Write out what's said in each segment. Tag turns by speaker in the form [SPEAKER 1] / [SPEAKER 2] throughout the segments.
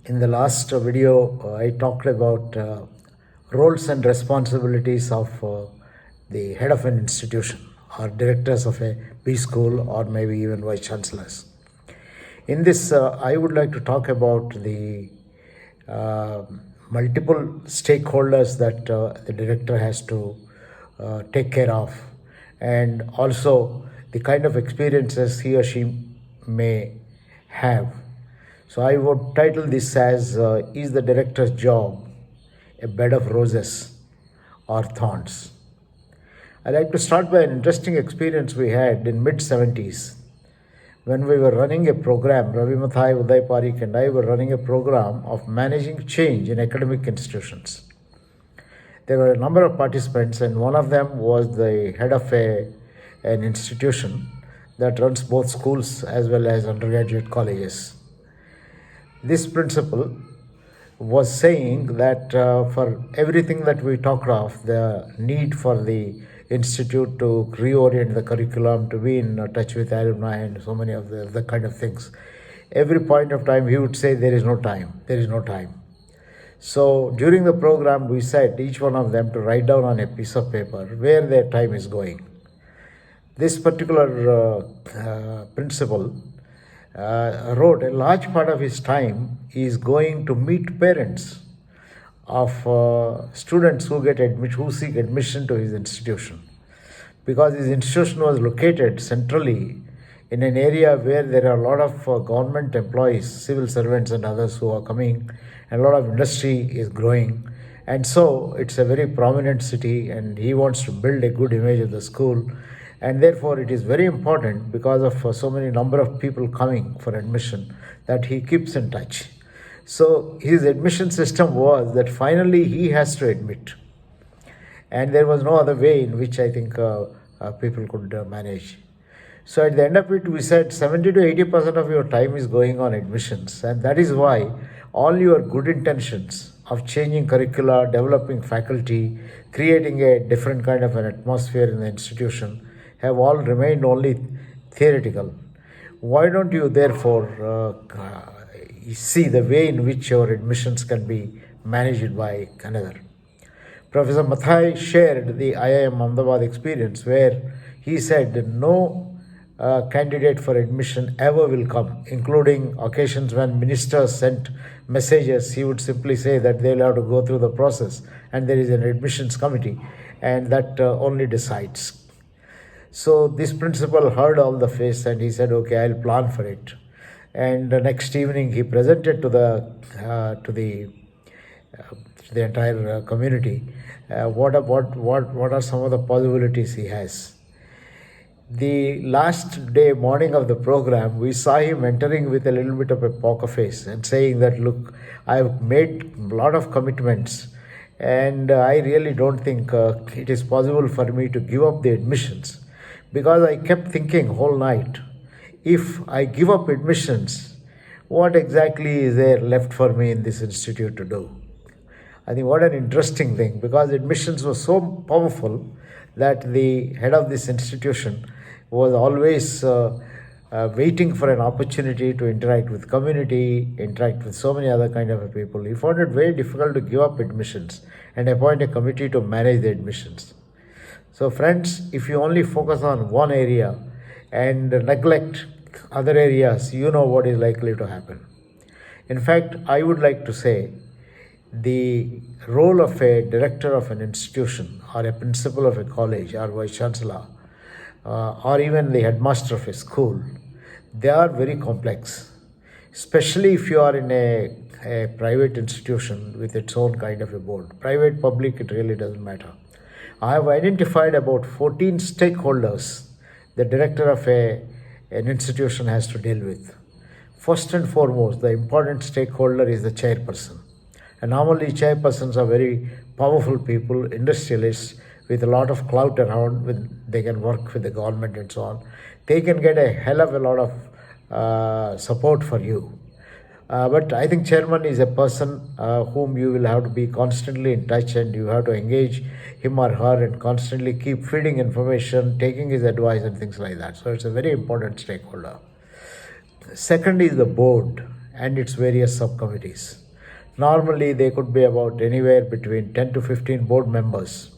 [SPEAKER 1] In the last video, I talked about roles and responsibilities of the head of an institution or directors of a B school or maybe even vice chancellors. In this, I would like to talk about the uh, multiple stakeholders that the director has to take care of, and also the kind of experiences he or she may have. So I would title this as Is the Director's Job a Bed of Roses or Thorns? I'd like to start by an interesting experience we had in mid-70s when we were running a program. Ravi Mathai, Uday Parikh and I were running a program of managing change in academic institutions. There were a number of participants, and one of them was the head of an institution that runs both schools as well as undergraduate colleges. This principle was saying that for everything that we talked of, the need for the institute to reorient the curriculum, to be in touch with alumni and so many of the kind of things, every point of time he would say there is no time, there is no time. So during the program we said each one of them to write down on a piece of paper where their time is going. This particular principle wrote a large part of his time is going to meet parents of students who seek admission to his institution, because his institution was located centrally in an area where there are a lot of government employees, civil servants and others who are coming, and a lot of industry is growing, and so it's a very prominent city and he wants to build a good image of the school, and therefore it is very important, because of so many number of people coming for admission, that he keeps in touch. So his admission system was that finally he has to admit, and there was no other way in which I think people could manage. So at the end of it, we said 70 to 80% of your time is going on admissions, and that is why all your good intentions of changing curricula, developing faculty, creating a different kind of an atmosphere in the institution have all remained only theoretical. Why don't you therefore see the way in which your admissions can be managed by another? Professor Mathai shared the IIM Ahmedabad experience, where he said that no candidate for admission ever will come, including occasions when ministers sent messages. He would simply say that they'll have to go through the process and there is an admissions committee, and that only decides. So this principal heard all the face and he said, "Okay, I'll plan for it." And the next evening, he presented to the entire community what are some of the possibilities he has. The last day morning of the program, we saw him entering with a little bit of a poker face and saying that, "Look, I've made a lot of commitments, and I really don't think it is possible for me to give up the admissions, because I kept thinking whole night, if I give up admissions, what exactly is there left for me in this institute to do?" I think what an interesting thing, because admissions was so powerful that the head of this institution was always waiting for an opportunity to interact with community, interact with so many other kind of people. He found it very difficult to give up admissions and appoint a committee to manage the admissions. So friends, if you only focus on one area and neglect other areas, you know what is likely to happen. In fact, I would like to say the role of a director of an institution or a principal of a college or vice chancellor or even the headmaster of a school, they are very complex, especially if you are in a private institution with its own kind of a board. Private, public, it really doesn't matter. I have identified about 14 stakeholders the director of an institution has to deal with. First and foremost, the important stakeholder is the chairperson. And normally chairpersons are very powerful people, industrialists with a lot of clout around, they can work with the government and so on. They can get a hell of a lot of support for you. But I think chairman is a person whom you will have to be constantly in touch, and you have to engage him or her and constantly keep feeding information, taking his advice and things like that. So it's a very important stakeholder. Second is the board. and its various subcommittees. Normally, they could be about anywhere between 10 to 15 board members.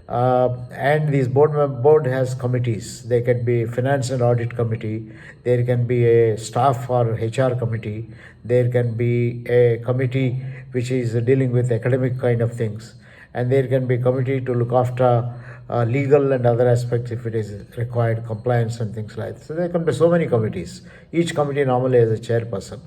[SPEAKER 1] And these board has committees. There can be finance and audit committee. There can be a staff or HR committee. There can be a committee which is dealing with academic kind of things, and there can be committee to look after legal and other aspects if it is required, compliance and things like that. So there can be so many committees. Each committee normally has a chairperson.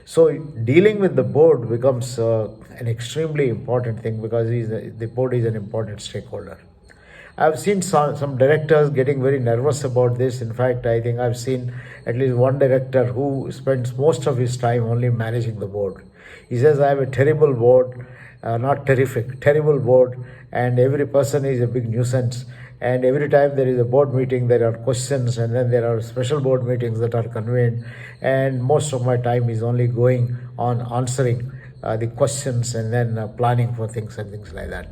[SPEAKER 1] So dealing with the board becomes an extremely important thing because the board is an important stakeholder. I've seen some directors getting very nervous about this. In fact, I think I've seen at least one director who spends most of his time only managing the board. He says, I have a terrible board, not terrific, terrible board, and every person is a big nuisance. And every time there is a board meeting, there are questions, and then there are special board meetings that are convened. And most of my time is only going on answering the questions and then planning for things and things like that.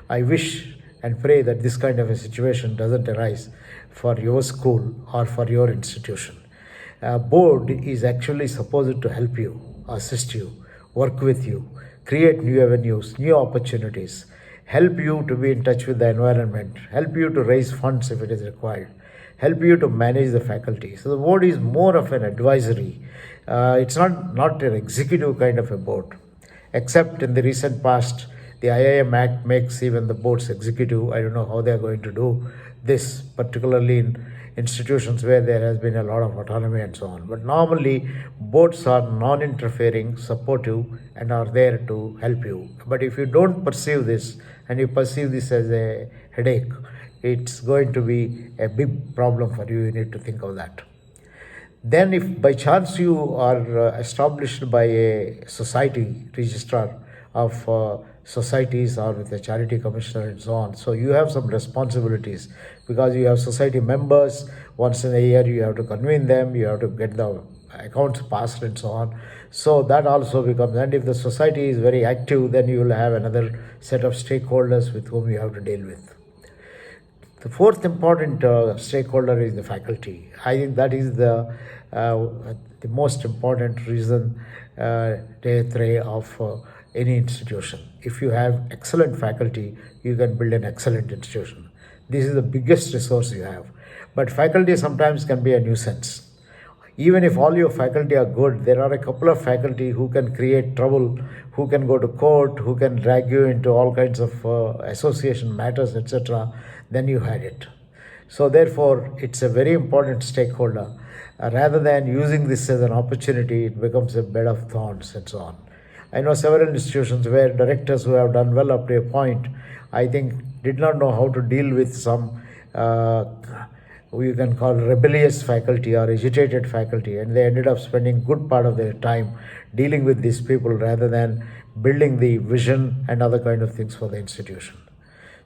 [SPEAKER 1] I wish and pray that this kind of a situation doesn't arise for your school or for your institution. Board is actually supposed to help you, assist you, work with you, create new avenues, new opportunities, help you to be in touch with the environment, help you to raise funds if it is required, help you to manage the faculty. So the board is more of an advisory. It's not an executive kind of a board, except in the recent past, the IIM Act makes even the boards executive. I don't know how they are going to do this, particularly in institutions where there has been a lot of autonomy and so on. But normally, boards are non-interfering, supportive, and are there to help you. But if you don't perceive this, and you perceive this as a headache, it's going to be a big problem for you. You need to think of that. Then if by chance you are established by a society registrar of societies or with a charity commissioner and so on, so you have some responsibilities because you have society members. Once in a year you have to convene them, you have to get the accounts passed and so on. So that also becomes, and if the society is very active, then you will have another set of stakeholders with whom you have to deal with. The fourth important stakeholder is the faculty. I think that is the most important reason of any institution. If you have excellent faculty, you can build an excellent institution. This is the biggest resource you have. But faculty sometimes can be a nuisance. Even if all your faculty are good, there are a couple of faculty who can create trouble, who can go to court, who can drag you into all kinds of association matters, etc. Then you had it. So therefore, it's a very important stakeholder. Rather than using this as an opportunity, it becomes a bed of thorns and so on. I know several institutions where directors who have done well up to a point, I think, did not know how to deal with some you can call rebellious faculty or agitated faculty, and they ended up spending good part of their time dealing with these people rather than building the vision and other kind of things for the institution.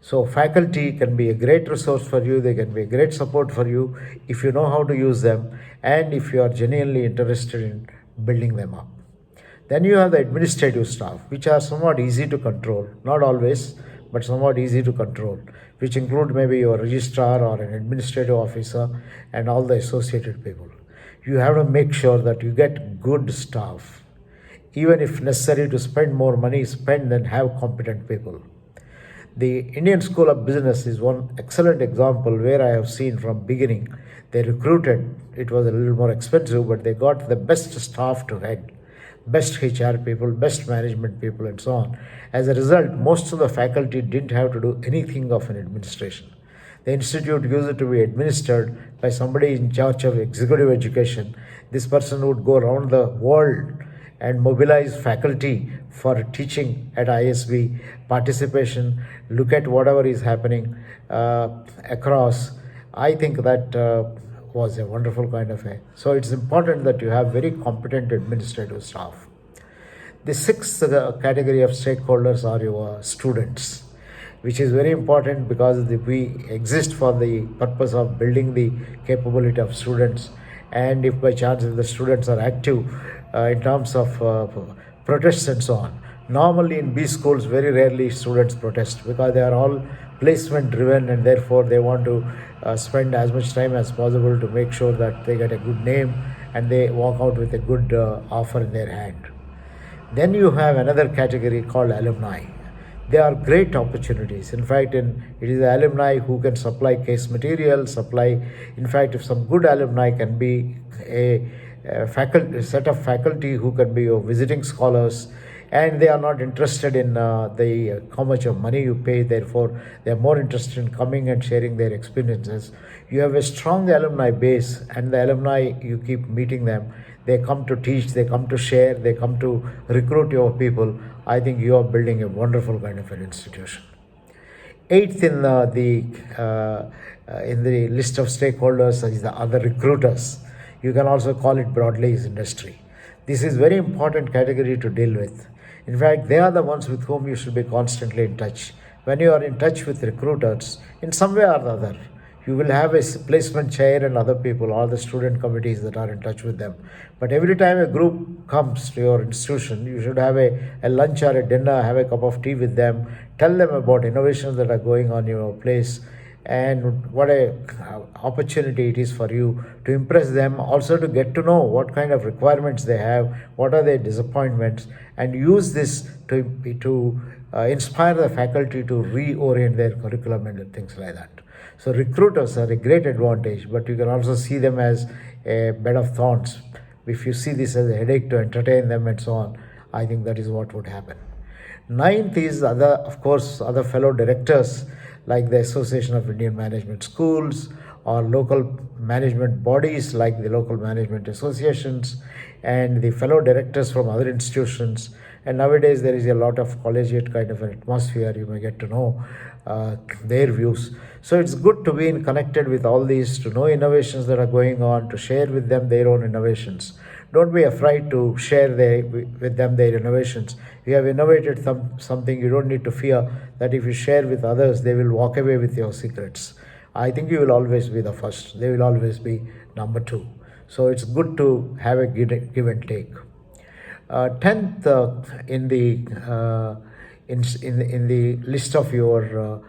[SPEAKER 1] So faculty can be a great resource for you, they can be a great support for you if you know how to use them and if you are genuinely interested in building them up. Then you have the administrative staff, which are somewhat easy to control, not always, but somewhat easy to control, which include maybe your registrar or an administrative officer and all the associated people. You have to make sure that you get good staff. Even if necessary to spend more money, spend and have competent people. The Indian School of Business is one excellent example where I have seen from beginning, they recruited, it was a little more expensive, but they got the best staff to head. Best HR people, best management people and so on. As a result, most of the faculty didn't have to do anything of an administration. The institute used to be administered by somebody in charge of executive education. This person would go around the world and mobilize faculty for teaching at ISB, participation, look at whatever is happening across. I think that was a wonderful kind of a. So it's important that you have very competent administrative staff. The sixth category of stakeholders are your students, which is very important because we exist for the purpose of building the capability of students. And if by chance if the students are active in terms of protests and so on. Normally in B schools, very rarely students protest because they are all placement driven and therefore they want to spend as much time as possible to make sure that they get a good name and they walk out with a good offer in their hand. Then you have another category called alumni. They are great opportunities. In fact, it is the alumni who can supply case material, supply. In fact, if some good alumni can be a set of faculty who can be your visiting scholars, and they are not interested in how much of money you pay. Therefore, they are more interested in coming and sharing their experiences. You have a strong alumni base, and the alumni, you keep meeting them. They come to teach, they come to share, they come to recruit your people. I think you are building a wonderful kind of an institution. Eighth in the list of stakeholders is the other recruiters. You can also call it broadly is industry. This is very important category to deal with. In fact, they are the ones with whom you should be constantly in touch. When you are in touch with recruiters, in some way or the other, you will have a placement chair and other people, all the student committees that are in touch with them. But every time a group comes to your institution, you should have a lunch or a dinner, have a cup of tea with them, tell them about innovations that are going on in your place, and what a opportunity it is for you to impress them, also to get to know what kind of requirements they have, what are their disappointments, and use this to inspire the faculty to reorient their curriculum and things like that. So recruiters are a great advantage, but you can also see them as a bed of thorns. If you see this as a headache to entertain them and so on, I think that is what would happen. Ninth is other fellow directors like the Association of Indian Management Schools or local management bodies like the local management associations and the fellow directors from other institutions. And nowadays there is a lot of collegiate kind of an atmosphere. You may get to know their views. So it's good to be connected with all these, to know innovations that are going on, to share with them their own innovations. Don't be afraid to share with them their innovations. You have innovated something, you don't need to fear that if you share with others, they will walk away with your secrets. I think you will always be the first. They will always be number two. So it's good to have a give and take. Tenth in the list of your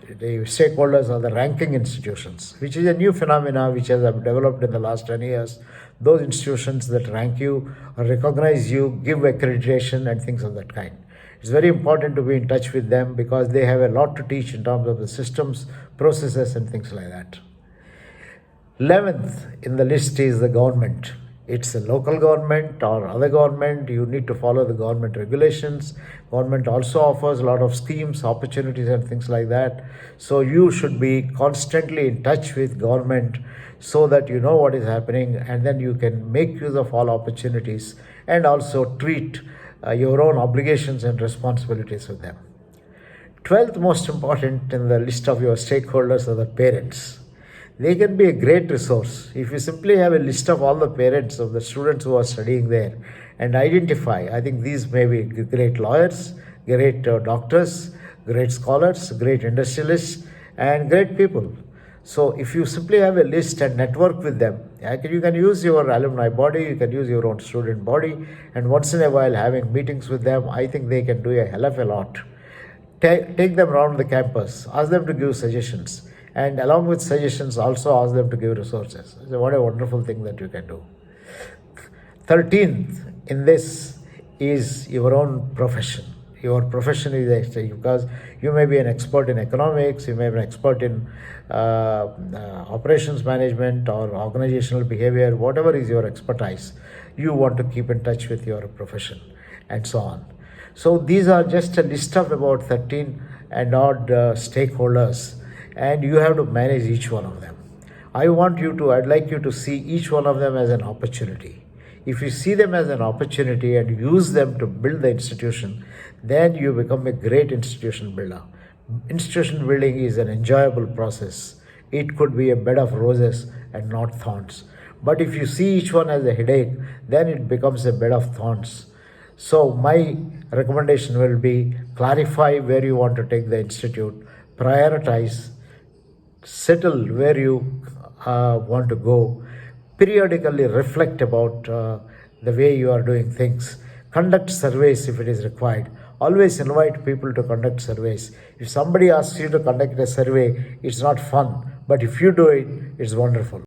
[SPEAKER 1] the stakeholders are the ranking institutions, which is a new phenomena which has developed in the last 10 years. Those institutions that rank you, recognize you, give accreditation and things of that kind. It's very important to be in touch with them because they have a lot to teach in terms of the systems, processes and things like that. 11th in the list is the government. It's a local government or other government. You need to follow the government regulations. Government also offers a lot of schemes, opportunities and things like that. So you should be constantly in touch with government so that you know what is happening and then you can make use of all opportunities and also treat your own obligations and responsibilities with them. 12th most important in the list of your stakeholders are the parents. They can be a great resource. If you simply have a list of all the parents of the students who are studying there and identify, I think these may be great lawyers, great doctors, great scholars, great industrialists, and great people. So if you simply have a list and network with them, you can use your alumni body, you can use your own student body, and once in a while having meetings with them, I think they can do a hell of a lot. Take them around the campus, ask them to give suggestions, and along with suggestions also ask them to give resources. So what a wonderful thing that you can do. 13th in this is your own profession. Your profession is extra because you may be an expert in economics, you may be an expert in operations management or organizational behavior, whatever is your expertise, you want to keep in touch with your profession and so on. So these are just a list of about 13 and odd stakeholders, and you have to manage each one of them. I'd like you to see each one of them as an opportunity. If you see them as an opportunity and use them to build the institution, then you become a great institution builder. Institution building is an enjoyable process. It could be a bed of roses and not thorns. But if you see each one as a headache, then it becomes a bed of thorns. So my recommendation will be clarify where you want to take the institute, prioritize, settle where you want to go, periodically reflect about the way you are doing things, conduct surveys if it is required. Always invite people to conduct surveys. If somebody asks you to conduct a survey, it's not fun, but if you do it, it's wonderful.